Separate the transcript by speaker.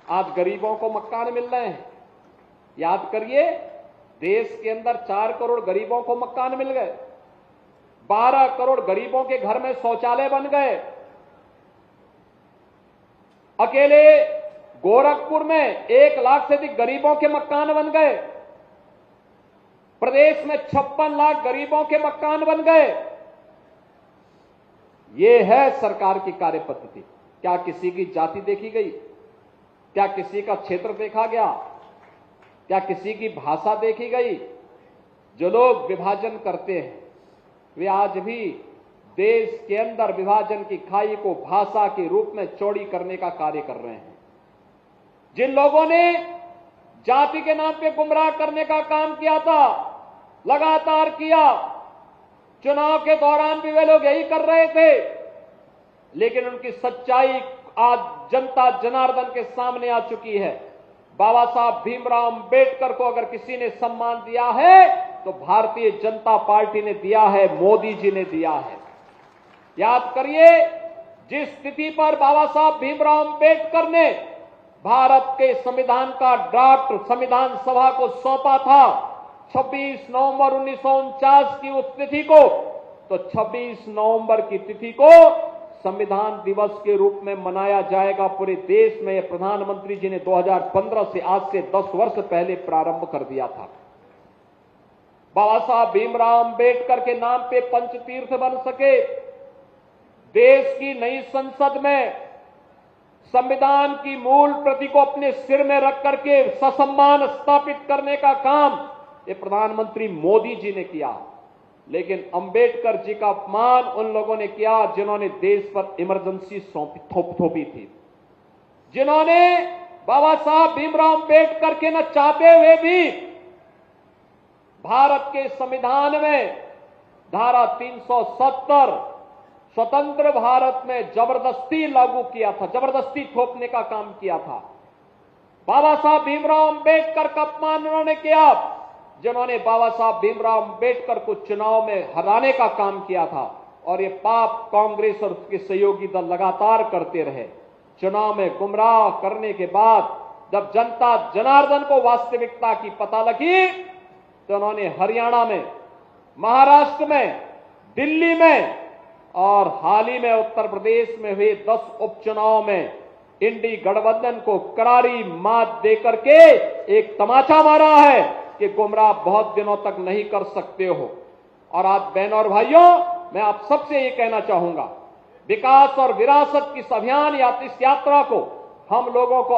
Speaker 1: आज गरीबों को मकान मिल रहे हैं। याद करिए, देश के अंदर 4 करोड़ गरीबों को मकान मिल गए, 12 करोड़ गरीबों के घर में शौचालय बन गए। अकेले गोरखपुर में 1 लाख से अधिक गरीबों के मकान बन गए। प्रदेश में 56 लाख गरीबों के मकान बन गए। ये है सरकार की कार्यपद्धति। क्या किसी की जाति देखी गई? क्या किसी का क्षेत्र देखा गया? क्या किसी की भाषा देखी गई? जो लोग विभाजन करते हैं वे आज भी देश के अंदर विभाजन की खाई को भाषा के रूप में चौड़ी करने का कार्य कर रहे हैं। जिन लोगों ने जाति के नाम पे गुमराह करने का काम किया था, लगातार किया, चुनाव के दौरान भी वे लोग यही कर रहे थे, लेकिन उनकी सच्चाई आज जनता जनार्दन के सामने आ चुकी है। बाबा साहब भीमराव अंबेडकर को अगर किसी ने सम्मान दिया है तो भारतीय जनता पार्टी ने दिया है, मोदी जी ने दिया है। याद करिए, जिस तिथि पर बाबा साहब भीमराव अंबेडकर ने भारत के संविधान का ड्राफ्ट संविधान सभा को सौंपा था, 26 नवंबर 1949 की उस तिथि को, तो 26 नवंबर की तिथि को संविधान दिवस के रूप में मनाया जाएगा पूरे देश में। प्रधानमंत्री जी ने 2015 से आज से 10 वर्ष पहले प्रारंभ कर दिया था। बाबा साहब भीमराव अंबेडकर के नाम पे पंचतीर्थ बन सके। देश की नई संसद में संविधान की मूल प्रति को अपने सिर में रख करके ससम्मान स्थापित करने का काम ये प्रधानमंत्री मोदी जी ने किया। लेकिन अंबेडकर जी का अपमान उन लोगों ने किया जिन्होंने देश पर इमरजेंसी थोपी थी, जिन्होंने बाबा साहब भीमराव अंबेडकर के न चाहते हुए भी भारत के संविधान में धारा 370 स्वतंत्र भारत में जबरदस्ती लागू किया था, जबरदस्ती थोपने का काम किया था। बाबा साहब भीमराव अंबेडकर का अपमान उन्होंने किया जिन्होंने बाबा साहब भीमराव अंबेडकर को चुनाव में हराने का काम किया था। और ये पाप कांग्रेस और उसके सहयोगी दल लगातार करते रहे। चुनाव में गुमराह करने के बाद जब जनता जनार्दन को वास्तविकता की पता लगी तो उन्होंने हरियाणा में, महाराष्ट्र में, दिल्ली में और हाल ही में उत्तर प्रदेश में हुए 10 उपचुनाव में इंडी गठबंधन को करारी मात देकर के एक तमाचा मारा है कि गुमराह बहुत दिनों तक नहीं कर सकते हो। और आज बहनों और भाइयों, मैं आप सबसे ये कहना चाहूंगा, विकास और विरासत की इस अभियान या इस यात्रा को हम लोगों को